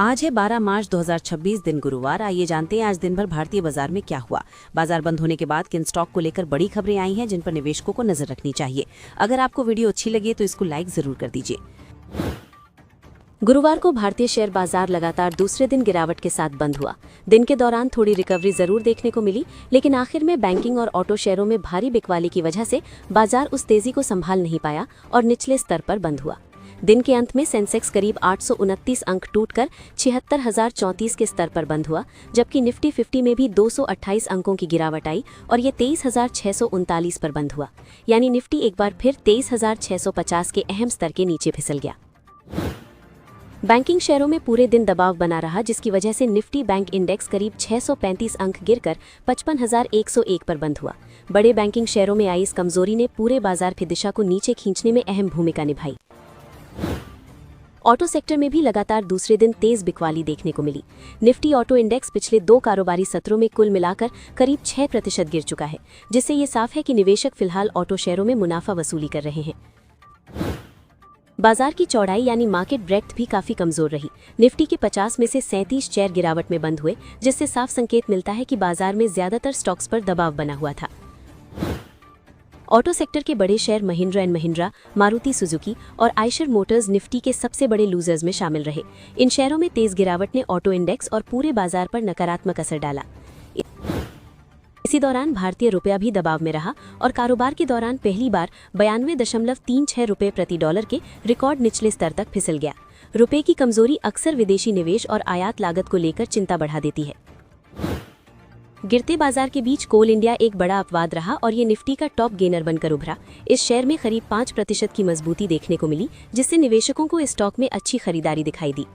आज है 12 मार्च 2026 दिन गुरुवार। आइए जानते हैं आज दिन भर भारतीय बाजार में क्या हुआ। बाजार बंद होने के बाद किन स्टॉक को लेकर बड़ी खबरें आई हैं जिन पर निवेशकों को नजर रखनी चाहिए। अगर आपको वीडियो अच्छी लगी तो इसको लाइक जरूर कर दीजिए। गुरुवार को भारतीय शेयर बाजार लगातार दूसरे दिन गिरावट के साथ बंद हुआ। दिन के दौरान थोड़ी रिकवरी जरूर देखने को मिली, लेकिन आखिर में बैंकिंग और ऑटो शेयरों में भारी बिकवाली की वजह से बाजार उस तेजी को संभाल नहीं पाया और निचले स्तर पर बंद हुआ। दिन के अंत में सेंसेक्स करीब 829 अंक टूटकर 76,034 के स्तर पर बंद हुआ, जबकि निफ्टी 50 में भी 228 अंकों की गिरावट आई और ये 23,639 पर बंद हुआ। यानी निफ्टी एक बार फिर 23,650 के अहम स्तर के नीचे फिसल गया। बैंकिंग शेयरों में पूरे दिन दबाव बना रहा, जिसकी वजह से निफ्टी बैंक इंडेक्स करीब 635 अंक गिरकर 55,101 पर बंद हुआ। बड़े बैंकिंग शेयरों में आई इस कमजोरी ने पूरे बाजार की दिशा को नीचे खींचने में अहम भूमिका निभाई। ऑटो सेक्टर में भी लगातार दूसरे दिन तेज बिकवाली देखने को मिली। निफ्टी ऑटो इंडेक्स पिछले 2 कारोबारी सत्रों में कुल मिलाकर करीब 6% गिर चुका है, जिससे ये साफ है कि निवेशक फिलहाल ऑटो शेयरों में मुनाफा वसूली कर रहे हैं। बाजार की चौड़ाई यानी मार्केट ब्रेड्थ भी काफी कमजोर रही। निफ्टी के 50 में से 37 शेयर गिरावट में बंद हुए, जिससे साफ संकेत मिलता है कि बाजार में ज्यादातर स्टॉक्स पर दबाव बना हुआ था। ऑटो सेक्टर के बड़े share Mahindra and Mahindra, Maruti Suzuki और आयशर मोटर्स निफ्टी के सबसे बड़े लूजर्स में शामिल रहे। इन शेयरों में तेज गिरावट ने ऑटो इंडेक्स और पूरे बाजार पर नकारात्मक असर डाला। इसी दौरान भारतीय रुपया भी दबाव में रहा और कारोबार के दौरान पहली बार 92.36 रुपये प्रति डॉलर के रिकॉर्ड निचले स्तर तक फिसल गया। रुपये की कमजोरी अक्सर विदेशी निवेश और आयात लागत को लेकर चिंता बढ़ा देती है। गिरते बाजार के बीच कोल इंडिया एक बड़ा अपवाद रहा और ये निफ्टी का टॉप गेनर बनकर उभरा। इस शेयर में करीब 5% की मजबूती देखने को मिली, जिससे निवेशकों को इस स्टॉक में अच्छी खरीदारी दिखाई दी।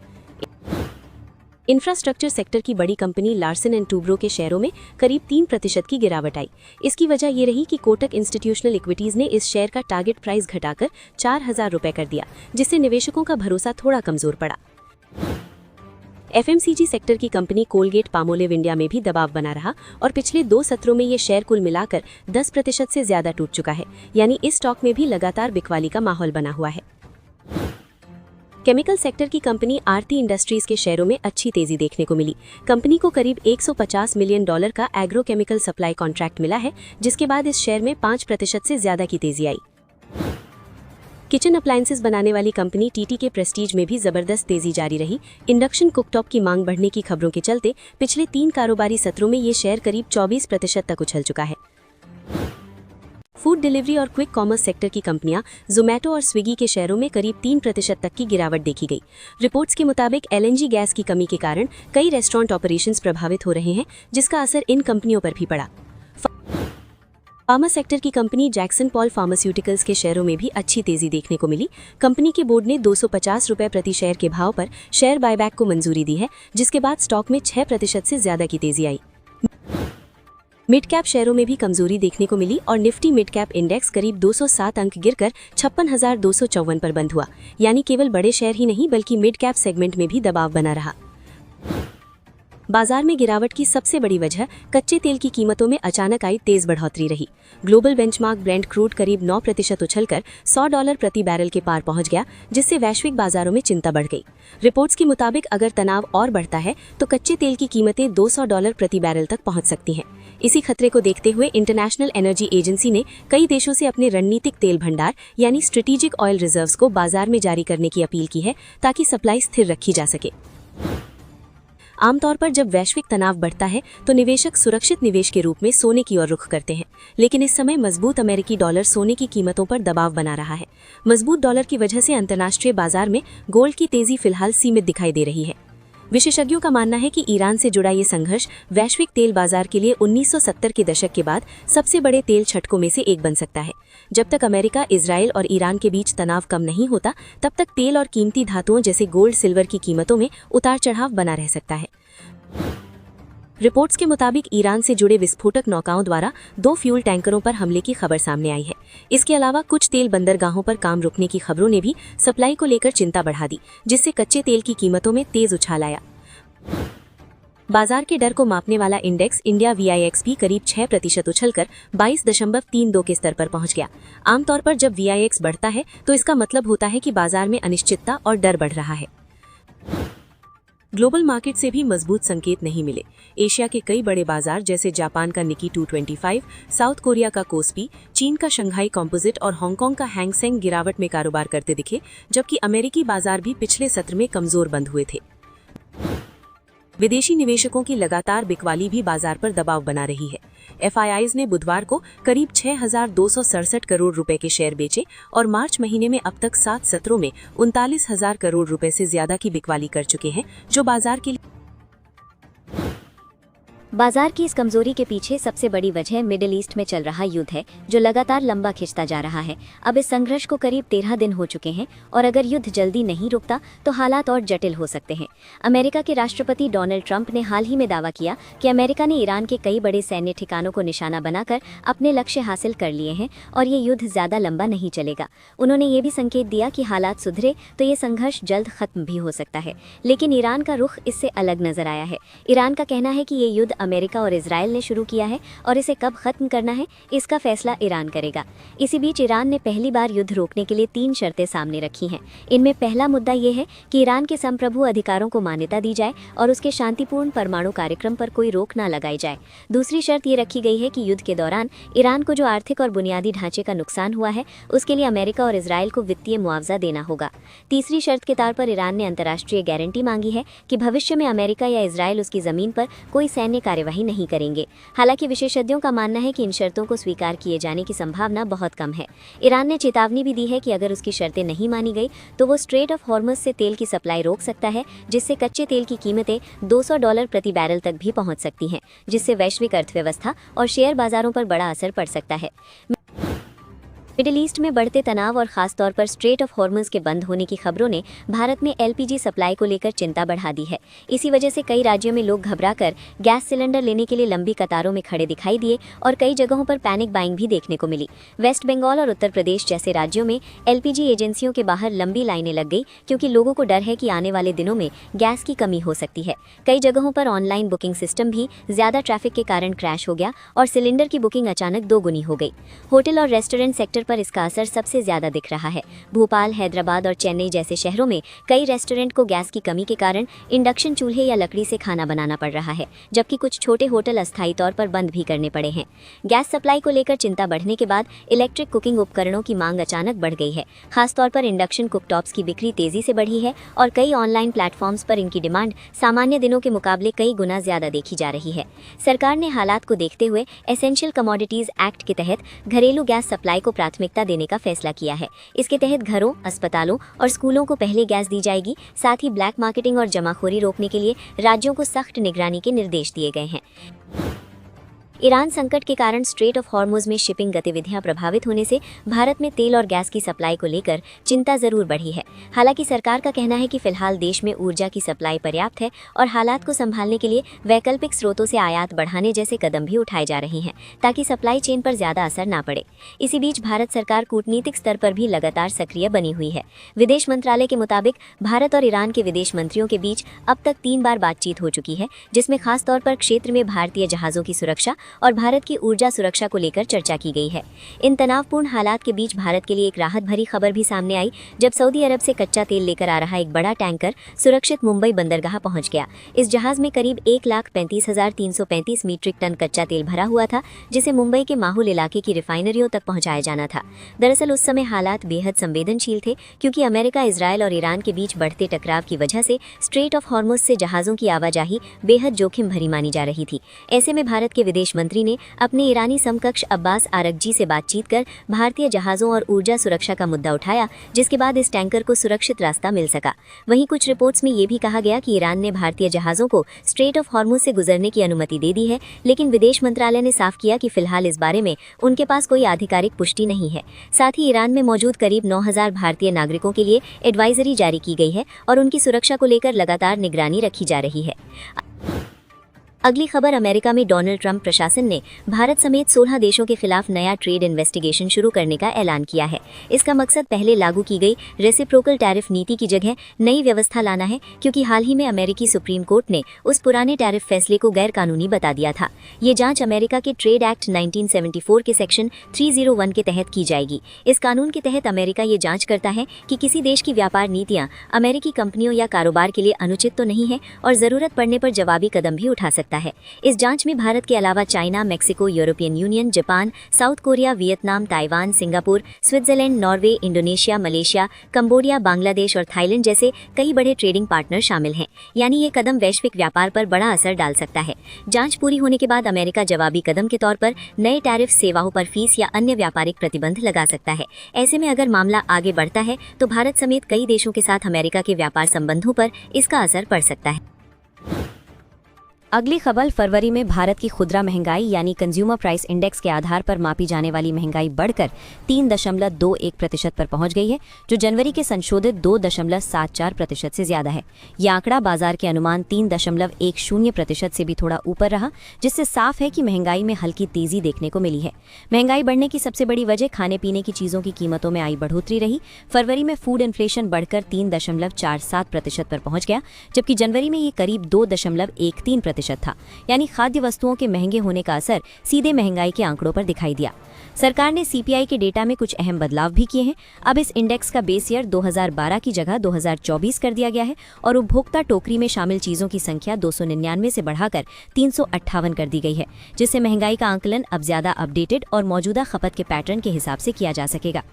इंफ्रास्ट्रक्चर सेक्टर की बड़ी कंपनी लार्सन एंड टूब्रो के शेयरों में करीब 3% की गिरावट आई। इसकी वजह ये रही कि कोटक इंस्टीट्यूशनल इक्विटीज ने इस शेयर का टारगेट प्राइस घटाकर 4,000 रुपये कर दिया, जिससे निवेशकों का भरोसा थोड़ा कमजोर पड़ा। एफएमसीजी सेक्टर की कंपनी कोलगेट पामोलिव इंडिया में भी दबाव बना रहा और पिछले 2 सत्रों में ये शेयर कुल मिलाकर 10% से ज्यादा टूट चुका है। यानी इस स्टॉक में भी लगातार बिकवाली का माहौल बना हुआ है। केमिकल सेक्टर की कंपनी आरती इंडस्ट्रीज के शेयरों में अच्छी तेजी देखने को मिली। कंपनी को करीब $150 मिलियन का एग्रोकेमिकल सप्लाई कॉन्ट्रैक्ट मिला है, जिसके बाद इस शेयर में 5% से ज्यादा की तेजी आई। किचन अप्लायंसेस बनाने वाली कंपनी टीटी के प्रेस्टीज में भी जबरदस्त तेजी जारी रही। इंडक्शन कुकटॉप की मांग बढ़ने की खबरों के चलते पिछले 3 कारोबारी सत्रों में ये शेयर करीब 24% तक उछल चुका है। फूड डिलीवरी और क्विक कॉमर्स सेक्टर की कंपनियां जोमैटो और स्विगी के शेयरों में करीब 3% तक की गिरावट देखी गई। रिपोर्ट्स के मुताबिक एलएनजी गैस की कमी के कारण कई रेस्टोरेंट ऑपरेशंस प्रभावित हो रहे हैं, जिसका असर इन कंपनियों पर भी पड़ा। फार्मा सेक्टर की कंपनी जैक्सन पॉल फार्मास्यूटिकल्स के शेयरों में भी अच्छी तेजी देखने को मिली। कंपनी के बोर्ड ने 250 रुपये प्रति शेयर के भाव पर शेयर बायबैक को मंजूरी दी है, जिसके बाद स्टॉक में 6% से ज्यादा की तेजी आई। मिड कैप शेयरों में भी कमजोरी देखने को मिली और निफ्टी मिड कैप इंडेक्स करीब 207 अंक गिरकर 56,254 पर बंद हुआ। यानी केवल बड़े शेयर ही नहीं बल्कि मिड कैप सेगमेंट में भी दबाव बना रहा। बाजार में गिरावट की सबसे बड़ी वजह कच्चे तेल की कीमतों में अचानक आई तेज बढ़ोतरी रही। ग्लोबल बेंचमार्क ब्रेंट क्रूड करीब 9% उछलकर $100 प्रति बैरल के पार पहुंच गया, जिससे वैश्विक बाजारों में चिंता बढ़ गई। रिपोर्ट्स के मुताबिक अगर तनाव और बढ़ता है तो कच्चे तेल की कीमतें $200 प्रति बैरल तक पहुंच सकती हैं। इसी खतरे को देखते हुए इंटरनेशनल एनर्जी एजेंसी ने कई देशों से अपने रणनीतिक तेल भंडार यानी स्ट्रेटेजिक ऑयल रिजर्व्स को बाजार में जारी करने की अपील की है, ताकि सप्लाई स्थिर रखी जा सके। आमतौर पर जब वैश्विक तनाव बढ़ता है तो निवेशक सुरक्षित निवेश के रूप में सोने की ओर रुख करते हैं, लेकिन इस समय मजबूत अमेरिकी डॉलर सोने की कीमतों पर दबाव बना रहा है। मजबूत डॉलर की वजह से अंतर्राष्ट्रीय बाजार में गोल्ड की तेजी फिलहाल सीमित दिखाई दे रही है। विशेषज्ञों का मानना है कि ईरान से जुड़ा ये संघर्ष वैश्विक तेल बाजार के लिए 1970 के दशक के बाद सबसे बड़े तेल छटकों में से एक बन सकता है। जब तक अमेरिका, इजराइल और ईरान के बीच तनाव कम नहीं होता, तब तक तेल और कीमती धातुओं जैसे गोल्ड सिल्वर की कीमतों में उतार चढ़ाव बना रह सकता है। रिपोर्ट्स के मुताबिक ईरान से जुड़े विस्फोटक नौकाओं द्वारा 2 फ्यूल टैंकरों पर हमले की खबर सामने आई है। इसके अलावा कुछ तेल बंदरगाहों पर काम रुकने की खबरों ने भी सप्लाई को लेकर चिंता बढ़ा दी, जिससे कच्चे तेल की कीमतों में तेज उछाल आया। बाजार के डर को मापने वाला इंडेक्स इंडिया VIX भी करीब 6% उछलकर 22.32 के स्तर पर पहुंच गया। आमतौर पर जब VIX बढ़ता है तो इसका मतलब होता है कि बाजार में अनिश्चितता और डर बढ़ रहा है। ग्लोबल मार्केट से भी मजबूत संकेत नहीं मिले। एशिया के कई बड़े बाजार जैसे जापान का निकी 225, साउथ कोरिया का कोस्पी, चीन का शंघाई कॉम्पोजिट और हांगकांग का हैंग सेंग गिरावट में कारोबार करते दिखे, जबकि अमेरिकी बाजार भी पिछले सत्र में कमजोर बंद हुए थे। विदेशी निवेशकों की लगातार बिकवाली भी बाजार पर दबाव बना रही है। एफआईआईज ने बुधवार को करीब 6,267 करोड़ रुपए के शेयर बेचे और मार्च महीने में अब तक 7 सत्रों में 39,000 करोड़ रुपए से ज्यादा की बिकवाली कर चुके हैं, जो बाजार के लिए बाजार की इस कमजोरी के पीछे सबसे बड़ी वजह मिडिल ईस्ट में चल रहा युद्ध है, जो लगातार लंबा खिंचता जा रहा है। अब इस संघर्ष को करीब 13 दिन हो चुके हैं और अगर युद्ध जल्दी नहीं रुकता तो हालात और जटिल हो सकते हैं। अमेरिका के राष्ट्रपति डोनाल्ड ट्रंप ने हाल ही में दावा किया कि अमेरिका ने ईरान के कई बड़े सैन्य ठिकानों को निशाना बनाकर अपने लक्ष्य हासिल कर लिए हैं और ये युद्ध ज्यादा लंबा नहीं चलेगा। उन्होंने ये भी संकेत दिया कि हालात सुधरे तो ये संघर्ष जल्द खत्म भी हो सकता है, लेकिन ईरान का रुख इससे अलग नजर आया है। ईरान का कहना है कि ये युद्ध अमेरिका और इजराइल ने शुरू किया है और इसे कब खत्म करना है इसका फैसला ईरान करेगा। इसी बीच ईरान ने पहली बार युद्ध रोकने के लिए 3 शर्तें सामने रखी हैं। इनमें पहला मुद्दा ये है कि ईरान के संप्रभु अधिकारों को मान्यता दी जाए और उसके शांतिपूर्ण परमाणु कार्यक्रम पर कोई रोक न लगाई जाए। दूसरी शर्त ये रखी गई है कि युद्ध के दौरान ईरान को जो आर्थिक और बुनियादी ढांचे का नुकसान हुआ है उसके लिए अमेरिका और इजराइल को वित्तीय मुआवजा देना होगा। तीसरी शर्त के तौर पर ईरान ने अंतर्राष्ट्रीय गारंटी मांगी है कि भविष्य में अमेरिका या इजराइल उसकी जमीन पर कोई सैन्य कार्यवाही नहीं करेंगे। हालांकि विशेषज्ञों का मानना है कि इन शर्तों को स्वीकार किए जाने की संभावना बहुत कम है। ईरान ने चेतावनी भी दी है कि अगर उसकी शर्तें नहीं मानी गई तो वो स्ट्रेट ऑफ हॉर्मज से तेल की सप्लाई रोक सकता है, जिससे कच्चे तेल की कीमतें $200 प्रति बैरल तक भी पहुंच सकती हैं, जिससे वैश्विक अर्थव्यवस्था और शेयर बाजारों पर बड़ा असर पड़ सकता है। मिडिल ईस्ट में बढ़ते तनाव और खासतौर पर स्ट्रेट ऑफ हॉर्मज के बंद होने की खबरों ने भारत में एलपीजी सप्लाई को लेकर चिंता बढ़ा दी है। इसी वजह से कई राज्यों में लोग घबराकर गैस सिलेंडर लेने के लिए लंबी कतारों में खड़े दिखाई दिए और कई जगहों पर पैनिक बाइंग भी देखने को मिली। वेस्ट बंगाल और उत्तर प्रदेश जैसे राज्यों में एलपीजी एजेंसियों के बाहर लंबी लाइनें लग गई, क्योंकि लोगों को डर है कि आने वाले दिनों में गैस की कमी हो सकती है। कई जगहों पर ऑनलाइन बुकिंग सिस्टम भी ज्यादा ट्रैफिक के कारण क्रैश हो गया और सिलेंडर की बुकिंग अचानक दोगुनी हो गई। होटल और रेस्टोरेंट सेक्टर पर इसका असर सबसे ज्यादा दिख रहा है। भोपाल, हैदराबाद और चेन्नई जैसे शहरों में कई रेस्टोरेंट को गैस की कमी के कारण इंडक्शन चूल्हे या लकड़ी से खाना बनाना पड़ रहा है, जबकि कुछ छोटे होटल अस्थायी तौर पर बंद भी करने पड़े हैं। गैस सप्लाई को लेकर चिंता बढ़ने के बाद इलेक्ट्रिक कुकिंग उपकरणों की मांग अचानक बढ़ गई है। खासतौर पर इंडक्शन कुकटॉप्स की बिक्री तेजी से बढ़ी है और कई ऑनलाइन प्लेटफॉर्म्स पर इनकी डिमांड सामान्य दिनों के मुकाबले कई गुना ज्यादा देखी जा रही है। सरकार ने हालात को देखते हुए एसेंशियल कमोडिटीज एक्ट के तहत घरेलू गैस सप्लाई को प्राथमिकता देने का फैसला किया है। इसके तहत घरों, अस्पतालों और स्कूलों को पहले गैस दी जाएगी। साथ ही ब्लैक मार्केटिंग और जमाखोरी रोकने के लिए राज्यों को सख्त निगरानी के निर्देश दिए गए हैं। ईरान संकट के कारण स्ट्रेट ऑफ हॉर्मुज में शिपिंग गतिविधियां प्रभावित होने से भारत में तेल और गैस की सप्लाई को लेकर चिंता जरूर बढ़ी है। हालांकि सरकार का कहना है कि फिलहाल देश में ऊर्जा की सप्लाई पर्याप्त है और हालात को संभालने के लिए वैकल्पिक स्रोतों से आयात बढ़ाने जैसे कदम भी उठाए जा रहे हैं, ताकि सप्लाई चेन पर ज्यादा असर न पड़े। इसी बीच भारत सरकार कूटनीतिक स्तर पर भी लगातार सक्रिय बनी हुई है। विदेश मंत्रालय के मुताबिक भारत और ईरान के विदेश मंत्रियों के बीच अब तक 3 बार बातचीत हो चुकी है, जिसमें खासतौर पर क्षेत्र में भारतीय जहाजों की सुरक्षा और भारत की ऊर्जा सुरक्षा को लेकर चर्चा की गई है। इन तनावपूर्ण हालात के बीच भारत के लिए एक राहत भरी खबर भी सामने आई, जब सऊदी अरब से कच्चा तेल लेकर आ रहा एक बड़ा टैंकर सुरक्षित मुंबई बंदरगाह पहुंच गया। इस जहाज में करीब 1,35,335 मीट्रिक टन कच्चा तेल भरा हुआ था, जिसे मुंबई के माहुल इलाके की रिफाइनरियों तक पहुंचाया जाना था। दरअसल उस समय हालात बेहद संवेदनशील थे, क्योंकि अमेरिका, इजरायल और ईरान के बीच बढ़ते टकराव की वजह से स्ट्रेट ऑफ हॉर्मुज से जहाजों की आवाजाही बेहद जोखिम भरी मानी जा रही थी। ऐसे में भारत के विदेश मंत्री ने अपने ईरानी समकक्ष अब्बास आरगजी से बातचीत कर भारतीय जहाजों और ऊर्जा सुरक्षा का मुद्दा उठाया, जिसके बाद इस टैंकर को सुरक्षित रास्ता मिल सका। वहीं कुछ रिपोर्ट्स में ये भी कहा गया कि ईरान ने भारतीय जहाजों को स्ट्रेट ऑफ हॉर्मुज से गुजरने की अनुमति दे दी है, लेकिन विदेश मंत्रालय ने साफ किया कि फिलहाल इस बारे में उनके पास कोई आधिकारिक पुष्टि नहीं है। साथ ही ईरान में मौजूद करीब 9,000 भारतीय नागरिकों के लिए एडवाइजरी जारी की गई है और उनकी सुरक्षा को लेकर लगातार निगरानी रखी जा रही है। अगली खबर, अमेरिका में डोनाल्ड ट्रंप प्रशासन ने भारत समेत 16 देशों के खिलाफ नया ट्रेड इन्वेस्टिगेशन शुरू करने का ऐलान किया है। इसका मकसद पहले लागू की गई रेसिप्रोकल टैरिफ नीति की जगह नई व्यवस्था लाना है, क्योंकि हाल ही में अमेरिकी सुप्रीम कोर्ट ने उस पुराने टैरिफ फैसले को गैरकानूनी बता दिया था। ये जांच अमेरिका के ट्रेड एक्ट 1974 के सेक्शन 301 के तहत की जाएगी। इस कानून के तहत अमेरिका ये जांच करता है कि किसी देश की व्यापार नीतियां अमेरिकी कंपनियों या कारोबार के लिए अनुचित तो नहीं है और जरूरत पड़ने पर जवाबी कदम भी उठा सकता है। इस जांच में भारत के अलावा China, Mexico, European union, Japan, south Korea, Vietnam, Taiwan, Singapore, Switzerland, Norway, Indonesia, Malaysia, Cambodia, Bangladesh और थाईलैंड जैसे कई बड़े ट्रेडिंग पार्टनर शामिल हैं। यानी ये कदम वैश्विक व्यापार पर बड़ा असर डाल सकता है। जांच पूरी होने के बाद अमेरिका जवाबी कदम के तौर पर नए टैरिफ, सेवाओं पर फीस या अन्य व्यापारिक प्रतिबंध लगा सकता है। ऐसे में अगर मामला आगे बढ़ता है तो भारत समेत कई देशों के साथ अमेरिका के व्यापार संबंधों पर इसका असर पड़ सकता है। अगली खबर, फरवरी में भारत की खुदरा महंगाई यानी कंज्यूमर प्राइस इंडेक्स के आधार पर मापी जाने वाली महंगाई बढ़कर 3.21% पर पहुंच गई है, जो जनवरी के संशोधित 2.74% से ज्यादा है। यह आंकड़ा बाजार के अनुमान 3.10% से भी थोड़ा ऊपर रहा, जिससे साफ है कि महंगाई में हल्की तेजी देखने को मिली है। महंगाई बढ़ने की सबसे बड़ी वजह खाने पीने की चीजों की कीमतों में आई बढ़ोतरी रही। फरवरी में फूड इन्फ्लेशन बढ़कर 3.47% पर पहुंच गया, जबकि जनवरी में ये करीब 2.13% था। यानी खाद्य वस्तुओं के महंगे होने का असर सीधे महंगाई के आंकड़ों पर दिखाई दिया। सरकार ने सीपीआई के डेटा में कुछ अहम बदलाव भी किए हैं। अब इस इंडेक्स का बेस ईयर 2012 की जगह 2024 कर दिया गया है और उपभोक्ता टोकरी में शामिल चीजों की संख्या 299 से बढ़ाकर 358 कर दी गई है, जिससे महंगाई का आंकलन अब ज्यादा अपडेटेड और मौजूदा खपत के पैटर्न के हिसाब से किया जा सकेगा।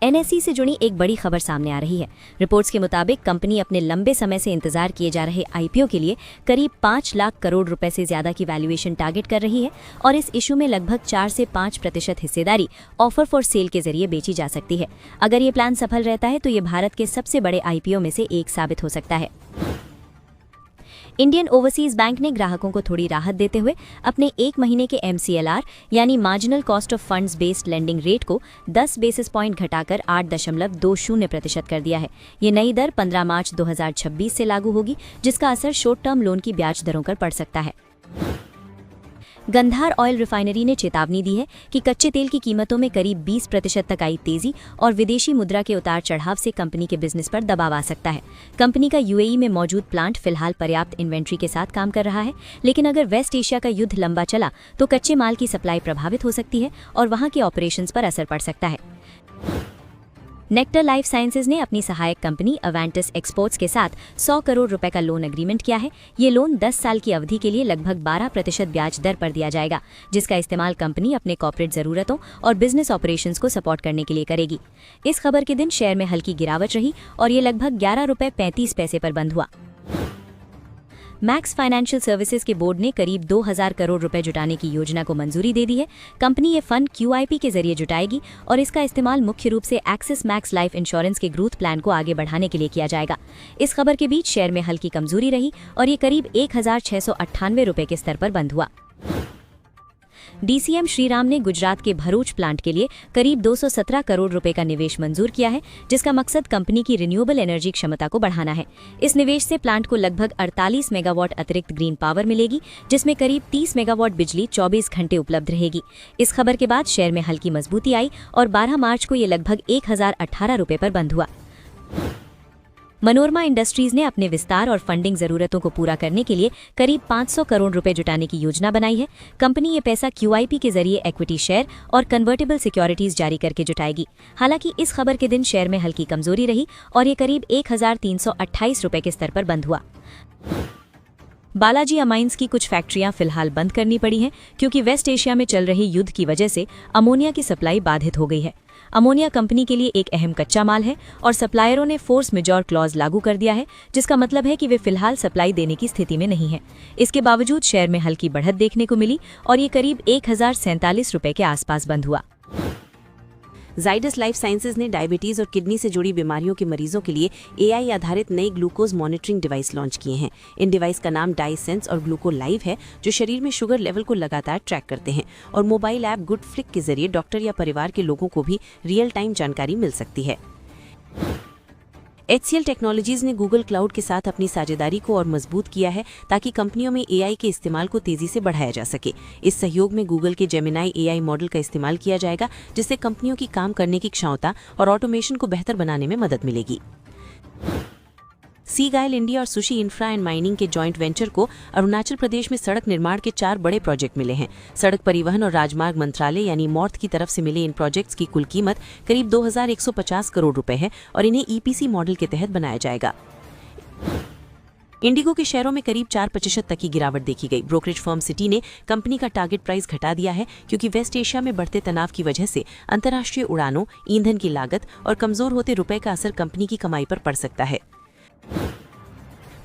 एनएसई से जुड़ी एक बड़ी खबर सामने आ रही है। रिपोर्ट्स के मुताबिक कंपनी अपने लंबे समय से इंतजार किए जा रहे आईपीओ के लिए करीब 5 लाख करोड़ रुपए से ज्यादा की वैल्यूएशन टारगेट कर रही है और इस इशू में लगभग 4 से 5% हिस्सेदारी ऑफर फॉर सेल के जरिए बेची जा सकती है। अगर ये प्लान सफल रहता है तो ये भारत के सबसे बड़े आईपीओ में से एक साबित हो सकता है। इंडियन ओवरसीज बैंक ने ग्राहकों को थोड़ी राहत देते हुए अपने 1 महीने के MCLR यानी marginal cost of funds based lending rate को 10 बेसिस पॉइंट घटाकर 8.20% कर दिया है। ये नई दर 15 मार्च 2026 से लागू होगी, जिसका असर शॉर्ट टर्म लोन की ब्याज दरों पर पड़ सकता है। गंधार ऑयल रिफाइनरी ने चेतावनी दी है कि कच्चे तेल की कीमतों में करीब 20% तक आई तेजी और विदेशी मुद्रा के उतार चढ़ाव से कंपनी के बिजनेस पर दबाव आ सकता है। कंपनी का यूएई में मौजूद प्लांट फिलहाल पर्याप्त इन्वेंट्री के साथ काम कर रहा है, लेकिन अगर वेस्ट एशिया का युद्ध लंबा चला तो कच्चे माल की सप्लाई प्रभावित हो सकती है और वहां के ऑपरेशंस पर असर पड़ सकता है। नेक्टर लाइफ साइंसेज ने अपनी सहायक कंपनी अवेंटस एक्सपोर्ट्स के साथ 100 करोड़ रुपए का लोन एग्रीमेंट किया है। ये लोन 10 साल की अवधि के लिए लगभग 12% ब्याज दर पर दिया जाएगा, जिसका इस्तेमाल कंपनी अपने कॉर्पोरेट जरूरतों और बिजनेस ऑपरेशंस को सपोर्ट करने के लिए करेगी। इस खबर के दिन शेयर में हल्की गिरावट रही और ये लगभग 11.35 रुपए पर बंद हुआ। मैक्स फाइनेंशियल सर्विसेज के बोर्ड ने करीब 2000 करोड़ रुपए जुटाने की योजना को मंजूरी दे दी है। कंपनी ये फंड QIP के जरिए जुटाएगी और इसका इस्तेमाल मुख्य रूप से एक्सिस मैक्स लाइफ इंश्योरेंस के ग्रोथ प्लान को आगे बढ़ाने के लिए किया जाएगा। इस खबर के बीच शेयर में हल्की कमजोरी रही और ये करीब 1698 रुपए के स्तर पर बंद हुआ। DCM श्रीराम ने गुजरात के भरूच प्लांट के लिए करीब 217 करोड़ रुपए का निवेश मंजूर किया है, जिसका मकसद कंपनी की रिन्यूएबल एनर्जी क्षमता को बढ़ाना है। इस निवेश से प्लांट को लगभग 48 मेगावाट अतिरिक्त ग्रीन पावर मिलेगी, जिसमें करीब 30 मेगावाट बिजली 24 घंटे उपलब्ध रहेगी। इस खबर के बाद शेयर में हल्की मजबूती आई और 12 मार्च को ये लगभग 1018 रुपए पर बंद हुआ। मनोरमा इंडस्ट्रीज ने अपने विस्तार और फंडिंग जरूरतों को पूरा करने के लिए करीब 500 करोड़ रुपए जुटाने की योजना बनाई है। कंपनी ये पैसा QIP के जरिए इक्विटी शेयर और कन्वर्टेबल सिक्योरिटीज जारी करके जुटाएगी। हालांकि इस खबर के दिन शेयर में हल्की कमजोरी रही और ये करीब 1328 रुपए के स्तर पर बंद हुआ। बालाजी अमाइंस की कुछ फैक्ट्रियां फिलहाल बंद करनी पड़ी हैं, क्योंकि वेस्ट एशिया में चल रहे युद्ध की वजह से अमोनिया की सप्लाई बाधित हो गई है। अमोनिया कंपनी के लिए एक अहम कच्चा माल है और सप्लायरों ने फोर्स मेजॉर क्लॉज लागू कर दिया है, जिसका मतलब है कि वे फिलहाल सप्लाई देने की स्थिति में नहीं है। इसके बावजूद शेयर में हल्की बढ़त देखने को मिली और ये करीब 1047 रुपए के आसपास बंद हुआ। जाइडस लाइफ साइंसेज ने डायबिटीज और किडनी से जुड़ी बीमारियों के मरीजों के लिए AI आधारित नई ग्लूकोज मॉनिटरिंग डिवाइस लॉन्च किए हैं। इन डिवाइस का नाम डाइसेंस और ग्लूको लाइव है, जो शरीर में शुगर लेवल को लगातार ट्रैक करते हैं और मोबाइल ऐप गुड फ्लिक के जरिए डॉक्टर या परिवार के लोगों को भी रियल टाइम जानकारी मिल सकती है। HCL टेक्नोलॉजीज ने गूगल क्लाउड के साथ अपनी साझेदारी को और मजबूत किया है ताकि कंपनियों में AI के इस्तेमाल को तेजी से बढ़ाया जा सके। इस सहयोग में गूगल के जेमिनाई AI मॉडल का इस्तेमाल किया जाएगा, जिससे कंपनियों की काम करने की क्षमता और ऑटोमेशन को बेहतर बनाने में मदद मिलेगी। सीगाइल इंडिया और सुशी इंफ्रा एंड माइनिंग के जॉइंट वेंचर को अरुणाचल प्रदेश में सड़क निर्माण के 4 बड़े प्रोजेक्ट मिले हैं। सड़क परिवहन और राजमार्ग मंत्रालय यानी मॉर्थ की तरफ से मिले इन प्रोजेक्ट्स की कुल कीमत करीब 2150 करोड़ रुपए है और इन्हें EPC मॉडल के तहत बनाया जाएगा। इंडिगो के शेयरों में करीब 4% तक की गिरावट देखी गई। ब्रोकरेज फर्म सिटी ने कंपनी का टारगेट प्राइस घटा दिया है क्योंकि वेस्ट एशिया में बढ़ते तनाव की वजह से अंतर्राष्ट्रीय उड़ानों, ईंधन की लागत और कमजोर होते रुपए का असर कंपनी की कमाई पर पड़ सकता है।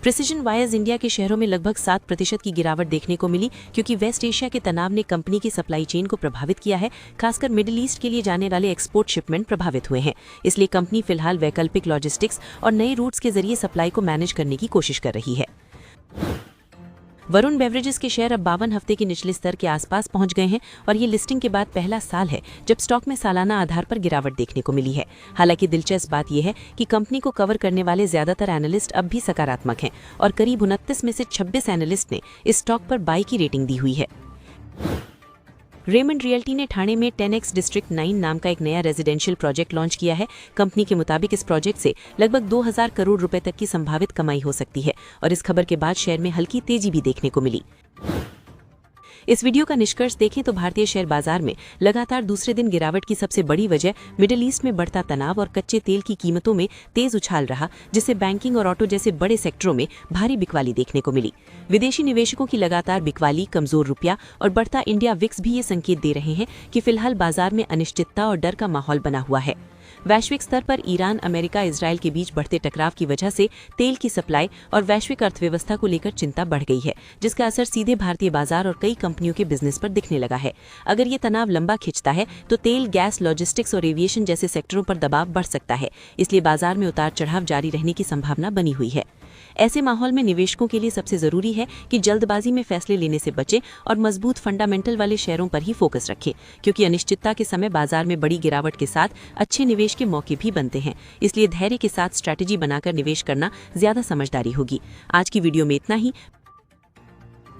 प्रिसिजन वायर्स इंडिया के शेयरों में लगभग 7% की गिरावट देखने को मिली क्योंकि वेस्ट एशिया के तनाव ने कंपनी की सप्लाई चेन को प्रभावित किया है। खासकर मिडिल ईस्ट के लिए जाने वाले एक्सपोर्ट शिपमेंट प्रभावित हुए हैं। इसलिए कंपनी फिलहाल वैकल्पिक लॉजिस्टिक्स और नए रूट्स के जरिए सप्लाई को मैनेज करने की कोशिश कर रही है। वरुण बेवरेजेस के शेयर अब 52 हफ्ते के निचले स्तर के आसपास पहुंच गए हैं और ये लिस्टिंग के बाद पहला साल है जब स्टॉक में सालाना आधार पर गिरावट देखने को मिली है। हालांकि दिलचस्प बात यह है कि कंपनी को कवर करने वाले ज्यादातर एनालिस्ट अब भी सकारात्मक हैं और करीब 29 में से 26 एनालिस्ट ने इस स्टॉक पर बाई की रेटिंग दी हुई है। रेमंड रियल्टी ने ठाणे में 10X डिस्ट्रिक्ट 9 नाम का एक नया रेजिडेंशियल प्रोजेक्ट लॉन्च किया है। कंपनी के मुताबिक इस प्रोजेक्ट से लगभग 2000 करोड़ रुपए तक की संभावित कमाई हो सकती है और इस खबर के बाद शेयर में हल्की तेजी भी देखने को मिली। इस वीडियो का निष्कर्ष देखें तो भारतीय शेयर बाजार में लगातार दूसरे दिन गिरावट की सबसे बड़ी वजह मिडिल ईस्ट में बढ़ता तनाव और कच्चे तेल की कीमतों में तेज उछाल रहा, जिससे बैंकिंग और ऑटो जैसे बड़े सेक्टरों में भारी बिकवाली देखने को मिली। विदेशी निवेशकों की लगातार बिकवाली, कमजोर रुपया और बढ़ता इंडिया विक्स भी ये संकेत दे रहे हैं कि फिलहाल बाजार में अनिश्चितता और डर का माहौल बना हुआ है। वैश्विक स्तर पर ईरान, अमेरिका, इजरायल के बीच बढ़ते टकराव की वजह से तेल की सप्लाई और वैश्विक अर्थव्यवस्था को लेकर चिंता बढ़ गई है, जिसका असर सीधे भारतीय बाजार और कई कंपनियों के बिजनेस पर दिखने लगा है। अगर ये तनाव लंबा खिंचता है तो तेल, गैस, लॉजिस्टिक्स और एविएशन जैसे सेक्टरों पर दबाव बढ़ सकता है। इसलिए बाजार में उतार चढ़ाव जारी रहने की संभावना बनी हुई है। ऐसे माहौल में निवेशकों के लिए सबसे जरूरी है कि जल्दबाजी में फैसले लेने से बचें और मजबूत फंडामेंटल वाले शेयरों पर ही फोकस रखें, क्योंकि अनिश्चितता के समय बाजार में बड़ी गिरावट के साथ अच्छे निवेश के मौके भी बनते हैं। इसलिए धैर्य के साथ स्ट्रैटेजी बनाकर निवेश करना ज्यादा समझदारी होगी। आज की वीडियो में इतना ही।